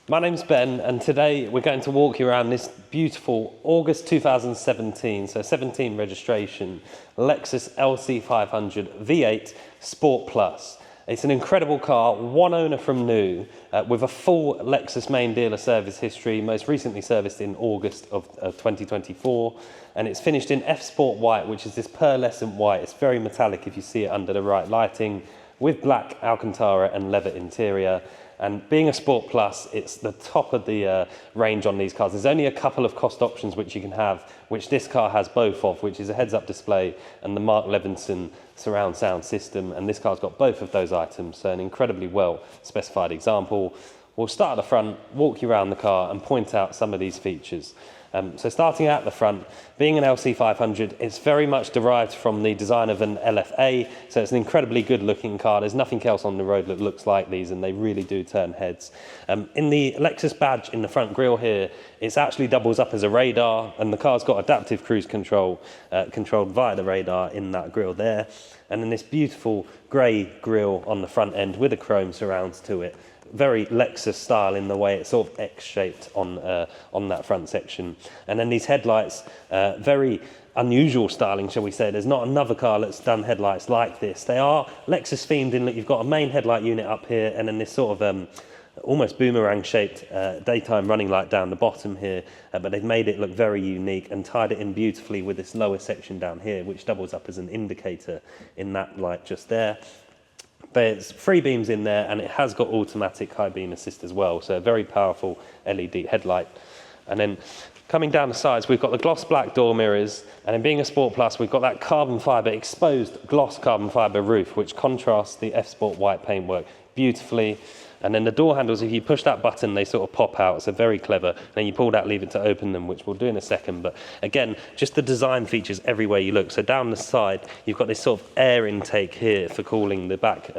My name's Ben, and today we're going to walk you around this beautiful August 2017, so 17 registration, Lexus LC500 V8 Sport Plus. It's an incredible car, one owner from new, with a full Lexus main dealer service history, most recently serviced in August of 2024, and it's finished in F Sport White, which is this pearlescent white. It's very metallic if you see it under the right lighting, with black alcantara and leather interior. And being a Sport Plus, it's the top of the range on these cars. There's only a couple of cost options which you can have, which this car has both of, which is a heads-up display and the Mark Levinson surround sound system. And this car's got both of those items, so an incredibly well specified example. We'll start at the front, walk you around the car and point out some of these features. So starting out the front, being an LC500, it's very much derived from the design of an LFA, so it's an incredibly good looking car. There's nothing else on the road that looks like these, and they really do turn heads. In the Lexus badge in the front grille here, it actually doubles up as a radar, and the car's got adaptive cruise control, controlled via the radar in that grille there. And then this beautiful grey grille on the front end with a chrome surrounds to it. Very Lexus style in the way it's sort of X-shaped on that front section. And then these headlights, very unusual styling, shall we say. There's not another car that's done headlights like this. They are Lexus themed in that you've got a main headlight unit up here and then this sort of almost boomerang shaped daytime running light down the bottom here, but they've made it look very unique and tied it in beautifully with this lower section down here, which doubles up as an indicator in that light just there. There's 3 beams in there, and it has got automatic high beam assist as well, so a very powerful LED headlight. And then coming down the sides, we've got the gloss black door mirrors, and then being a Sport Plus, we've got that carbon fibre, exposed gloss carbon fibre roof, which contrasts the F Sport White paintwork beautifully. And then the door handles, if you push that button, they sort of pop out, so very clever. And then you pull that lever to open them, which we'll do in a second. But again, just the design features everywhere you look. So down the side, you've got this sort of air intake here for cooling the back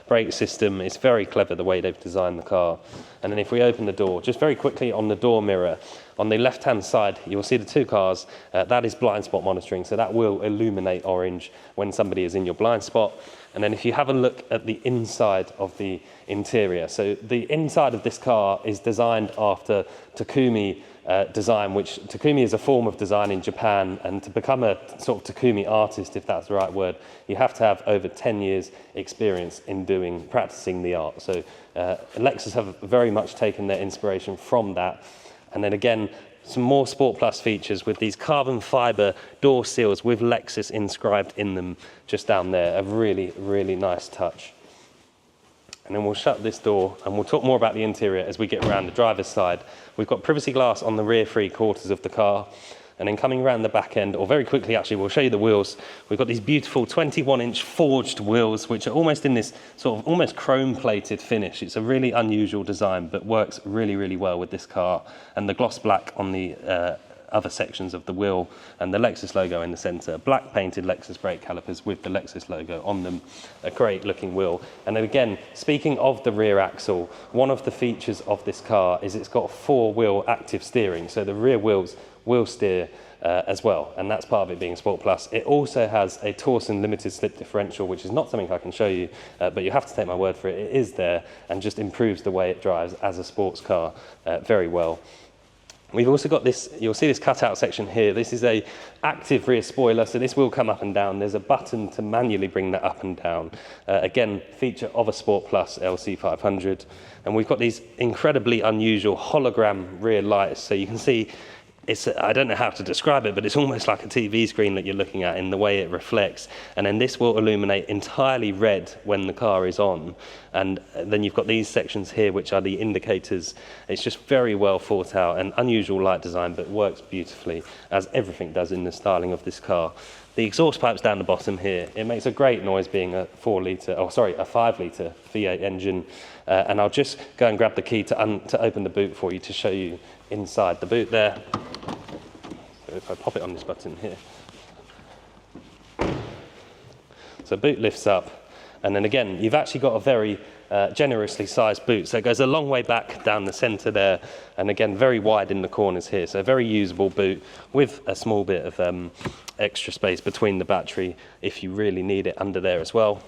brake system. It's very clever the way they've designed the car. And then if we open the door, just very quickly on the door mirror, on the left-hand side, you'll see the 2 cars. That is blind spot monitoring, so that will illuminate orange when somebody is in your blind spot. And then if you have a look at the inside of the interior, so the inside of this car is designed after Takumi design, which Takumi is a form of design in Japan, and to become a sort of Takumi artist, if that's the right word, you have to have over 10 years experience in practicing the art. So Lexus have very much taken their inspiration from that. And then again, some more Sport Plus features with these carbon fibre door seals with Lexus inscribed in them just down there. A really, really nice touch. And then we'll shut this door and we'll talk more about the interior as we get around the driver's side. We've got privacy glass on the rear 3 quarters of the car. And then coming around the back end, or very quickly actually, we'll show you the wheels. We've got these beautiful 21-inch forged wheels, which are almost in this sort of almost chrome-plated finish. It's a really unusual design, but works really, really well with this car. And the gloss black on the other sections of the wheel, and the Lexus logo in the center. Black painted Lexus brake calipers with the Lexus logo on them. A great looking wheel. And then again, speaking of the rear axle, one of the features of this car is it's got 4-wheel active steering. So the rear wheels will steer as well, and that's part of it being Sport Plus. It also has a Torsen limited slip differential, which is not something I can show you, but you have to take my word for it. It is there and just improves the way it drives as a sports car very well. We've also got this, you'll see this cutout section here. This is a active rear spoiler, so this will come up and down. There's a button to manually bring that up and down. Again, feature of a Sport Plus LC500. And we've got these incredibly unusual hologram rear lights, so you can see I don't know how to describe it, but it's almost like a TV screen that you're looking at in the way it reflects. And then this will illuminate entirely red when the car is on. And then you've got these sections here, which are the indicators. It's just very well thought out and unusual light design, but works beautifully, as everything does in the styling of this car. The exhaust pipes down the bottom here, it makes a great noise being a 5-litre V8 engine. And I'll just go and grab the key to open the boot for you to show you inside the boot there. So if I pop it on this button here. So boot lifts up, and then again, you've actually got a very generously sized boot. So it goes a long way back down the center there, and again, very wide in the corners here. So a very usable boot with a small bit of extra space between the battery if you really need it under there as well.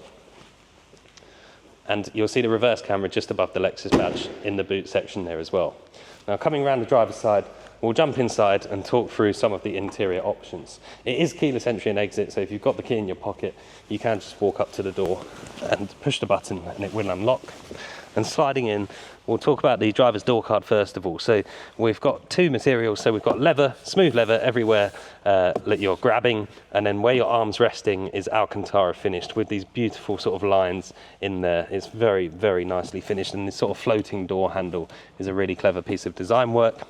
And you'll see the reverse camera just above the Lexus badge in the boot section there as well. Now coming around the driver's side, we'll jump inside and talk through some of the interior options. It is keyless entry and exit, so if you've got the key in your pocket, you can just walk up to the door and push the button and it will unlock. And sliding in, we'll talk about the driver's door card first of all. So we've got two materials. So we've got leather, smooth leather everywhere that you're grabbing, and then where your arm's resting is alcantara finished with these beautiful sort of lines in there. It's very, very nicely finished, and this sort of floating door handle is a really clever piece of design work.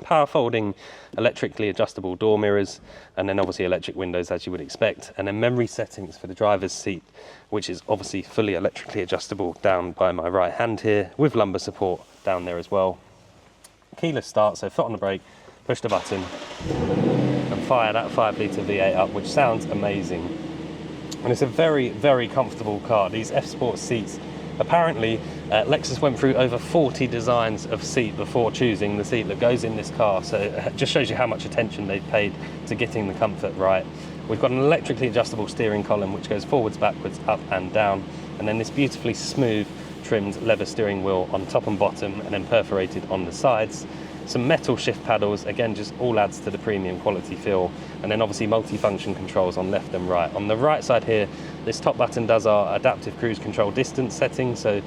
Power folding, electrically adjustable door mirrors, and then obviously electric windows as you would expect, and then memory settings for the driver's seat, which is obviously fully electrically adjustable down by my right hand here with lumbar support down there as well. Keyless start, so foot on the brake, push the button and fire that 5-litre V8 up, which sounds amazing. And it's a very, very comfortable car. These F Sport seats, apparently Lexus went through over 40 designs of seat before choosing the seat that goes in this car, so it just shows you how much attention they've paid to getting the comfort right. We've got an electrically adjustable steering column which goes forwards, backwards, up and down, and then this beautifully smooth trimmed leather steering wheel on top and bottom, and then perforated on the sides. Some metal shift paddles, again just all adds to the premium quality feel, and then obviously multi-function controls on left and right. On the right side here, this top button does our adaptive cruise control distance setting, so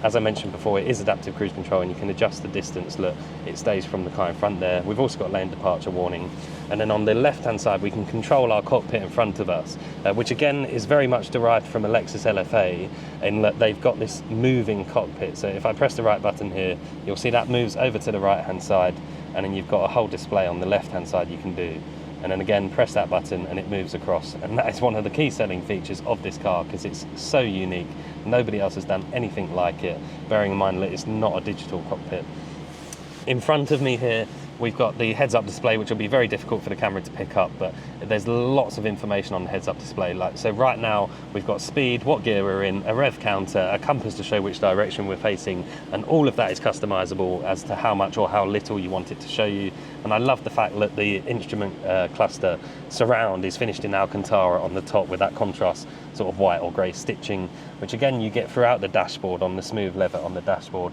as I mentioned before, it is adaptive cruise control and you can adjust the distance that it stays from the car in front there. We've also got lane departure warning, and then on the left hand side we can control our cockpit in front of us, which again is very much derived from a Lexus LFA in that they've got this moving cockpit. So if I press the right button here, you'll see that moves over to the right hand side, and then you've got a whole display on the left hand side you can do. And then again, press that button and it moves across. And that is one of the key selling features of this car because it's so unique. Nobody else has done anything like it, bearing in mind that it's not a digital cockpit. In front of me here, we've got the heads-up display, which will be very difficult for the camera to pick up, but there's lots of information on the heads-up display. So right now, we've got speed, what gear we're in, a rev counter, a compass to show which direction we're facing, and all of that is customizable as to how much or how little you want it to show you. And I love the fact that the instrument cluster surround is finished in alcantara on the top with that contrast sort of white or grey stitching, which again you get throughout the dashboard on the smooth leather on the dashboard.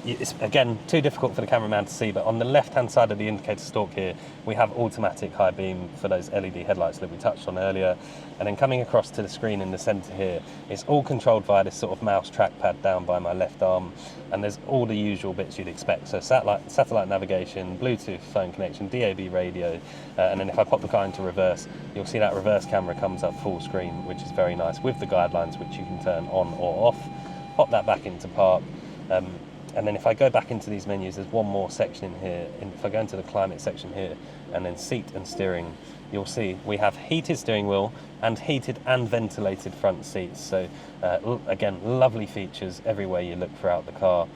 It's again too difficult for the cameraman to see, but on the left hand side of the indicator stalk here we have automatic high beam for those LED headlights that we touched on earlier, and then coming across to the screen in the center here, it's all controlled via this sort of mouse trackpad down by my left arm, and there's all the usual bits you'd expect, so satellite navigation, Bluetooth phone connection, DAB radio, and then if I pop the car into reverse, you'll see that reverse camera comes up full screen, which is very nice with the guidelines which you can turn on or off. Pop that back into park. And then if I go back into these menus, there's one more section in here. If I go into the climate section here, and then seat and steering, you'll see we have heated steering wheel and heated and ventilated front seats. So again, lovely features everywhere you look throughout the car.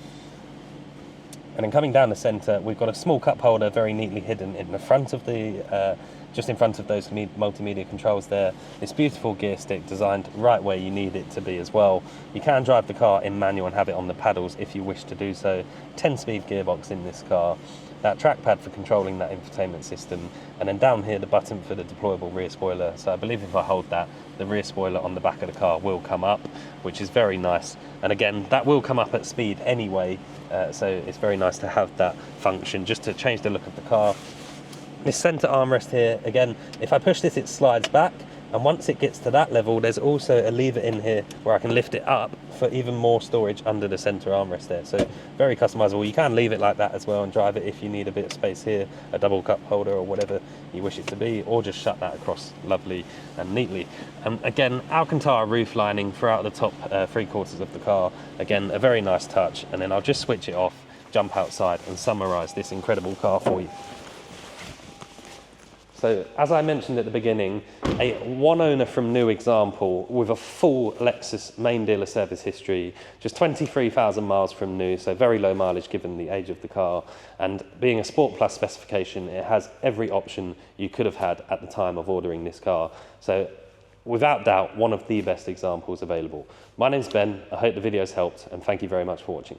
And then coming down the centre, we've got a small cup holder very neatly hidden in the front of the, just in front of those multimedia controls there. This beautiful gear stick designed right where you need it to be as well. You can drive the car in manual and have it on the paddles if you wish to do so. 10-speed gearbox in this car. That trackpad for controlling that infotainment system, and then down here the button for the deployable rear spoiler. So I believe if I hold that, the rear spoiler on the back of the car will come up, which is very nice. And again, that will come up at speed anyway, so it's very nice to have that function just to change the look of the car. This centre armrest here, again, if I push this it slides back, and once it gets to that level there's also a lever in here where I can lift it up for even more storage under the centre armrest there. So very customizable. You can leave it like that as well and drive it if you need a bit of space here, a double cup holder or whatever you wish it to be, or just shut that across lovely and neatly. Again, alcantara roof lining throughout the top 3/4 of the car. Again, a very nice touch. And then I'll just switch it off, jump outside and summarise this incredible car for you. So, as I mentioned at the beginning, a one owner from new example with a full Lexus main dealer service history, just 23,000 miles from new, so very low mileage given the age of the car, and being a Sport Plus specification, it has every option you could have had at the time of ordering this car. So, without doubt, one of the best examples available. My name's Ben, I hope the video's helped, and thank you very much for watching.